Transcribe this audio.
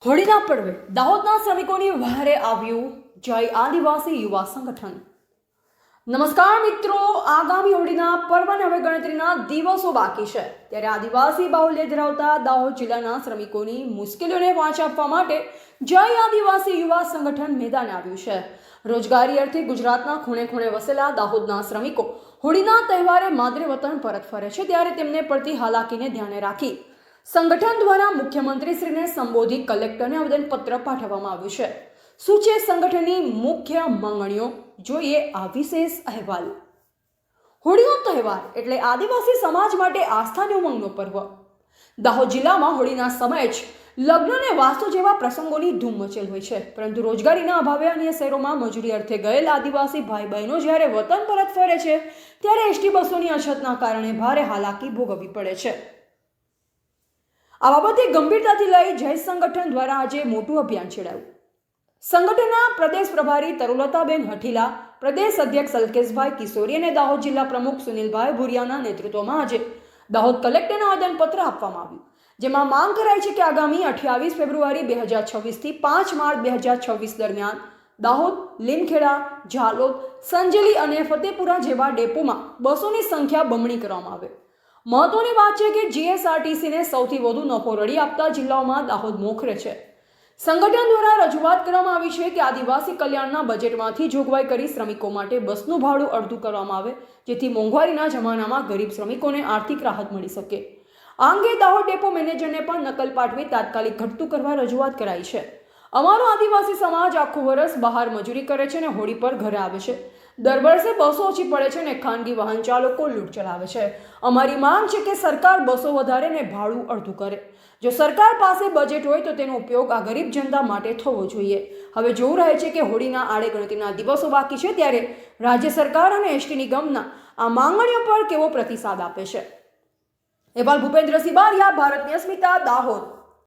હોળીના પર્વે દાહોદના શ્રમિકોની વહારે આવ્યું જય આદિવાસી યુવા સંગઠન। નમસ્કાર મિત્રો, આગામી હોળીના પર્વને હવે ગણતરીના દિવસો બાકી છે, ત્યારે આદિવાસી બાહુલ્ય ધરાવતા દાહોદ જિલ્લાના શ્રમિકોની મુશ્કેલીઓને વાંચ આપવા માટે જય આદિવાસી યુવા સંગઠન મેદાને આવ્યું છે। રોજગારી અર્થે ગુજરાતના ખૂણે ખૂણે વસેલા દાહોદના શ્રમિકો હોળીના તહેવારે માદરે વતન પરત ફરે છે, ત્યારે તેમને પડતી હાલાકીને ધ્યાને રાખી સંગઠન દ્વારા મુખ્યમંત્રીશ્રીને સંબોધિત કલેક્ટરને આવેદનપત્ર પાઠવવામાં આવ્યું છે। શું છે સંગઠનની મુખ્ય માંગણીઓ, જોઈએ આ વિશેષ અહેવાલ। હોળીનો તહેવાર એટલે આદિવાસી સમાજ માટે આસ્થા અને ઉમંગનો પર્વ। દાહોદ જિલ્લામાં હોળીના સમયે જ લગ્ન અને વાસ્તુ જેવા પ્રસંગોની ધૂમ મચેલ હોય છે, પરંતુ રોજગારીના અભાવે અન્ય શહેરોમાં મજૂરી અર્થે ગયેલ આદિવાસી ભાઈ બહેનો જ્યારે વતન પરત ફરે છે, ત્યારે એસટી બસોની અછતના કારણે ભારે હાલાકી ભોગવવી પડે છે। આ બાબતે ગંભીરતાથી લઈ જય સંગઠન દ્વારા આજે મોટું અભિયાન છેડાયું। સંગઠનના પ્રદેશ પ્રભારી તરુલતાબેન હઠીલા, પ્રદેશ અધ્યક્ષ અલ્કેશભાઈ કિશોરી અને દાહોદ જિલ્લા પ્રમુખ સુનિલભાઈ ભુરિયાના નેતૃત્વમાં આજે દાહોદ કલેક્ટરને આવેદનપત્ર આપવામાં આવ્યું, જેમાં માંગ કરાઈ છે કે આગામી 28 ફેબ્રુઆરી 2026 થી 5 માર્ચ 2026 દરમિયાન દાહોદ, લીમખેડા, ઝાલોદ, સંજેલી અને ફતેપુરા જેવા ડેપોમાં બસોની સંખ્યા બમણી કરવામાં આવે। મહત્વની વાત છે કે જીએસઆરટીસીને સૌથી વધુ નફો રળી આપતા જિલ્લાઓમાં દાહોદ મોખરે છે। સંગઠન દ્વારા રજૂઆત કરવામાં આવી છે કે આદિવાસી કલ્યાણના બજેટમાંથી જોગવાઈ કરી શ્રમિકો માટે બસનું ભાડું અડધું કરવામાં આવે, જેથી મોંઘવારીના જમાનામાં ગરીબ શ્રમિકોને આર્થિક રાહત મળી શકે। આ અંગે દાહોદ ડેપો મેનેજરને પણ નકલ પાઠવી તાત્કાલિક ઘટતું કરવા રજૂઆત કરાઈ છે। અમારો આદિવાસી સમાજ આખું વર્ષ બહાર મજૂરી કરે છે અને હોળી પર ઘરે આવે છે। દર વર્ષે બસો ઓછી પડે છે અને ખાનગી વાહન ચાલકો લૂંટ ચલાવે છે। અમારી માંગ છે કે સરકાર બસો વધારે ને ભાડું અડધું કરે। જો સરકાર પાસે બજેટ હોય તો તેનો ઉપયોગ આ ગરીબ જનતા માટે થવો જોઈએ। હવે જોવું રહે છે કે હોળીના આડે ગણતરીના દિવસો બાકી છે, ત્યારે રાજ્ય સરકાર અને એસટી નિગમના આ માંગણીઓ પર કેવો પ્રતિસાદ આપે છે। અહેવાલ ભૂપેન્દ્રસિંહ બારિયા, ભારતની અસ્મિતા, દાહોદ।